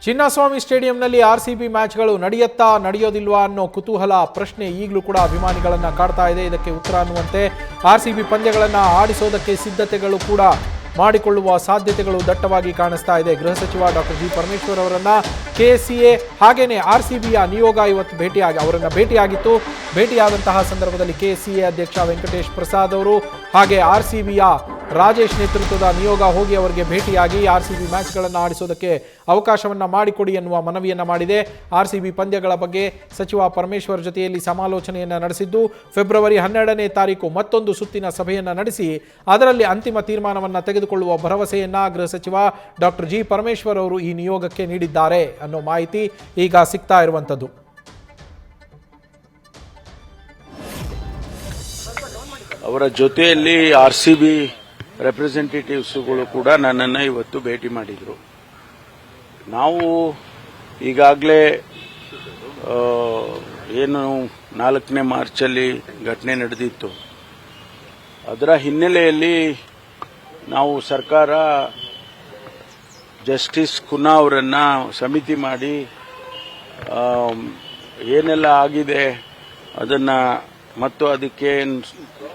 Chinnaswamy ಸ್ಟೇಡಿಯಂನಲ್ಲಿ RCB ಮ್ಯಾಚ್ಗಳು ನಡೆಯುತ್ತಾ ನಡೆಯೋದಿಲ್ವಾ ಅನ್ನೋ ಕುತೂಹಲ ಪ್ರಶ್ನೆ ಈಗಲೂ ಕೂಡ ಅಭಿಮಾನಿಗಳನ್ನ ಕಾಡ್ತಾ ಇದೆ. ಇದಕ್ಕೆ ಉತ್ತರ ಅನ್ನುವಂತೆ ಆರ್ಸಿಬಿ ಪಂದ್ಯಗಳನ್ನು ಆಡಿಸೋದಕ್ಕೆ ಸಿದ್ಧತೆಗಳು ಕೂಡ ಮಾಡಿಕೊಳ್ಳುವ ಸಾಧ್ಯತೆಗಳು ದಟ್ಟವಾಗಿ ಕಾಣಿಸ್ತಾ ಇದೆ. ಗೃಹ ಸಚಿವ ಡಾಕ್ಟರ್ ಜಿ ಪರಮೇಶ್ವರ್ ಅವರನ್ನ ಕೆಸಿಎ ಹಾಗೇನೆ ಆರ್ಸಿಬಿಯ ನಿಯೋಗ ಇವತ್ತು ಅವರನ್ನ ಭೇಟಿಯಾಗಿತ್ತು. ಭೇಟಿಯಾದಂತಹ ಸಂದರ್ಭದಲ್ಲಿ ಕೆಸಿಎ ಅಧ್ಯಕ್ಷ ವೆಂಕಟೇಶ್ ಪ್ರಸಾದ್ ಅವರು ಹಾಗೆ ಆರ್ಸಿಬಿಯ ರಾಜೇಶ್ ನೇತೃತ್ವದ ನಿಯೋಗ ಹೋಗಿ ಅವರಿಗೆ ಭೇಟಿಯಾಗಿ ಆರ್ಸಿಬಿ ಮ್ಯಾಚ್ಗಳನ್ನು ಆಡಿಸೋದಕ್ಕೆ ಅವಕಾಶವನ್ನ ಮಾಡಿಕೊಡಿ ಎನ್ನುವ ಮನವಿಯನ್ನ ಮಾಡಿದೆ. ಆರ್ಸಿಬಿ ಪಂದ್ಯಗಳ ಬಗ್ಗೆ ಸಚಿವ ಪರಮೇಶ್ವರ್ ಜೊತೆಯಲ್ಲಿ ಸಮಾಲೋಚನೆಯನ್ನ ನಡೆಸಿದ್ದು ಫೆಬ್ರವರಿ 12ನೇ ತಾರೀಕು ಮತ್ತೊಂದು ಸುತ್ತಿನ ಸಭೆಯನ್ನ ನಡೆಸಿ ಅದರಲ್ಲಿ ಅಂತಿಮ ತೀರ್ಮಾನವನ್ನ ತೆಗೆದುಕೊಳ್ಳುವ ಭರವಸೆಯನ್ನ ಗೃಹ ಸಚಿವ ಡಾಕ್ಟರ್ ಜಿ ಪರಮೇಶ್ವರ್ ಅವರು ಈ ನಿಯೋಗಕ್ಕೆ ನೀಡಿದ್ದಾರೆ ಅನ್ನೋ ಮಾಹಿತಿ ಈಗ ಸಿಗ್ತಾ ಇರುವಂತದ್ದು. ಅವರ ಜೊತೆಯಲ್ಲಿ ಆರ್ಸಿಬಿ ರೆಪ್ರೆಸೆಂಟೇಟಿವ್ಸ್ಗಳು ಕೂಡ ನನ್ನನ್ನು ಇವತ್ತು ಭೇಟಿ ಮಾಡಿದರು. ನಾವು ಈಗಾಗಲೇ ಏನು 4ನೇ ಮಾರ್ಚಲ್ಲಿ ಘಟನೆ ನಡೆದಿತ್ತು, ಅದರ ಹಿನ್ನೆಲೆಯಲ್ಲಿ ನಾವು ಸರ್ಕಾರ ಜಸ್ಟಿಸ್ ಕುನ್ನಾ ಅವರನ್ನು ಸಮಿತಿ ಮಾಡಿ ಏನೆಲ್ಲ ಆಗಿದೆ ಅದನ್ನು ಮತ್ತು ಅದಕ್ಕೆ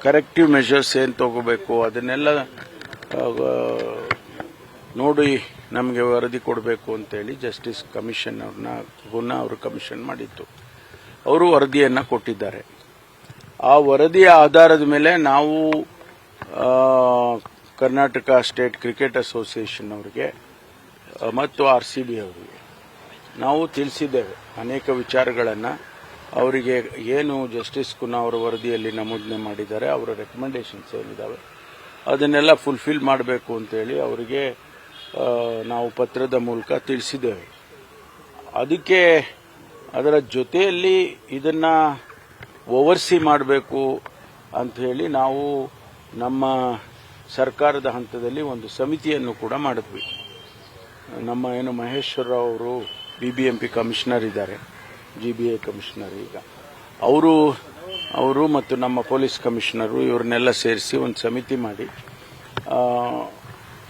ಕರೆಕ್ಟಿವ್ ಮೆಷರ್ಸ್ ಏನು ತಗೋಬೇಕು ಅದನ್ನೆಲ್ಲ ನೋಡಿ ನಮಗೆ ವರದಿ ಕೊಡಬೇಕು ಅಂತೇಳಿ ಜಸ್ಟಿಸ್ ಕಮಿಷನ್ ಅವ್ರನ್ನ ಗುನ್ನಾ ಅವರು ಕಮಿಷನ್ ಮಾಡಿತ್ತು. ಅವರು ವರದಿಯನ್ನು ಕೊಟ್ಟಿದ್ದಾರೆ. ಆ ವರದಿಯ ಆಧಾರದ ಮೇಲೆ ನಾವು ಕರ್ನಾಟಕ ಸ್ಟೇಟ್ ಕ್ರಿಕೆಟ್ ಅಸೋಸಿಯೇಷನ್ ಅವರಿಗೆ ಮತ್ತು ಆರ್ಸಿಬಿ ಅವರಿಗೆ ನಾವು ತಿಳಿಸಿದ್ದೇವೆ ಅನೇಕ ವಿಚಾರಗಳನ್ನು. ಅವರಿಗೆ ಏನು ಜಸ್ಟಿಸ್ ಕುನ್ನಾ ಅವರ ವರದಿಯಲ್ಲಿ ನಮೂದನೆ ಮಾಡಿದ್ದಾರೆ, ಅವರ ರೆಕಮೆಂಡೇಶನ್ಸ್ ಏನಿದ್ದಾವೆ ಅದನ್ನೆಲ್ಲ ಫುಲ್ಫಿಲ್ ಮಾಡಬೇಕು ಅಂತೇಳಿ ಅವರಿಗೆ ನಾವು ಪತ್ರದ ಮೂಲಕ ತಿಳಿಸಿದ್ದೇವೆ. ಅದಕ್ಕೆ ಅದರ ಜೊತೆಯಲ್ಲಿ ಇದನ್ನ ಓವರ್ಸಿ ಮಾಡಬೇಕು ಅಂಥೇಳಿ ನಾವು ನಮ್ಮ ಸರ್ಕಾರದ ಹಂತದಲ್ಲಿ ಒಂದು ಸಮಿತಿಯನ್ನು ಕೂಡ ಮಾಡಿದ್ವಿ. ನಮ್ಮ ಏನು ಮಹೇಶ್ವರ ಅವರು BBMP ಕಮಿಷನರ್ ಇದ್ದಾರೆ, GBA ಕಮಿಷನರ್, ಈಗ ಅವರು ಮತ್ತು ನಮ್ಮ ಪೊಲೀಸ್ ಕಮಿಷನರು ಇವರನ್ನೆಲ್ಲ ಸೇರಿಸಿ ಒಂದು ಸಮಿತಿ ಮಾಡಿ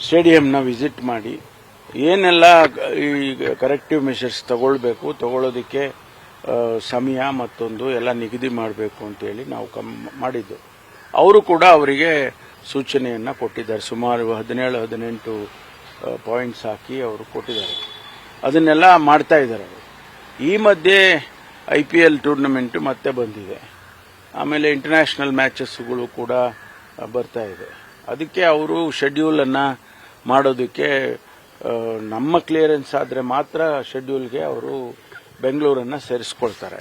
ಸ್ಟೇಡಿಯಂನ ವಿಸಿಟ್ ಮಾಡಿ ಏನೆಲ್ಲ ಈ ಕರೆಕ್ಟಿವ್ ಮೆಷರ್ಸ್ ತಗೊಳ್ಳೋದಕ್ಕೆ ಸಮಯ ಮತ್ತೊಂದು ಎಲ್ಲ ನಿಗದಿ ಮಾಡಬೇಕು ಅಂತೇಳಿ ನಾವು ಮಾಡಿದ್ದು. ಅವರು ಕೂಡ ಅವರಿಗೆ ಸೂಚನೆಯನ್ನು ಕೊಟ್ಟಿದ್ದಾರೆ. ಸುಮಾರು 17-18 ಪಾಯಿಂಟ್ಸ್ ಹಾಕಿ ಅವರು ಕೊಟ್ಟಿದ್ದಾರೆ. ಅದನ್ನೆಲ್ಲ ಮಾಡ್ತಾ ಇದ್ದಾರೆ. ಈ ಮಧ್ಯೆ IPL ಟೂರ್ನಮೆಂಟ್ ಮತ್ತೆ ಬಂದಿದೆ. ಆಮೇಲೆ ಇಂಟರ್ನ್ಯಾಷನಲ್ ಮ್ಯಾಚಸ್ಗಳು ಕೂಡ ಬರ್ತಾ ಇದೆ. ಅದಕ್ಕೆ ಅವರು ಶೆಡ್ಯೂಲನ್ನು ಮಾಡೋದಕ್ಕೆ ನಮ್ಮ ಕ್ಲಿಯರೆನ್ಸ್ ಆದರೆ ಮಾತ್ರ ಶೆಡ್ಯೂಲ್ಗೆ ಅವರು ಬೆಂಗಳೂರನ್ನು ಸೇರಿಸ್ಕೊಳ್ತಾರೆ.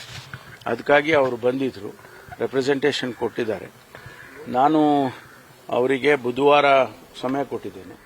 ಅದಕ್ಕಾಗಿ ಅವರು ಬಂದಿದ್ರು, ರೆಪ್ರೆಸೆಂಟೇಷನ್ ಕೊಟ್ಟಿದ್ದಾರೆ. ನಾನು ಅವರಿಗೆ ಬುಧವಾರ ಸಮಯ ಕೊಟ್ಟಿದ್ದೇನೆ.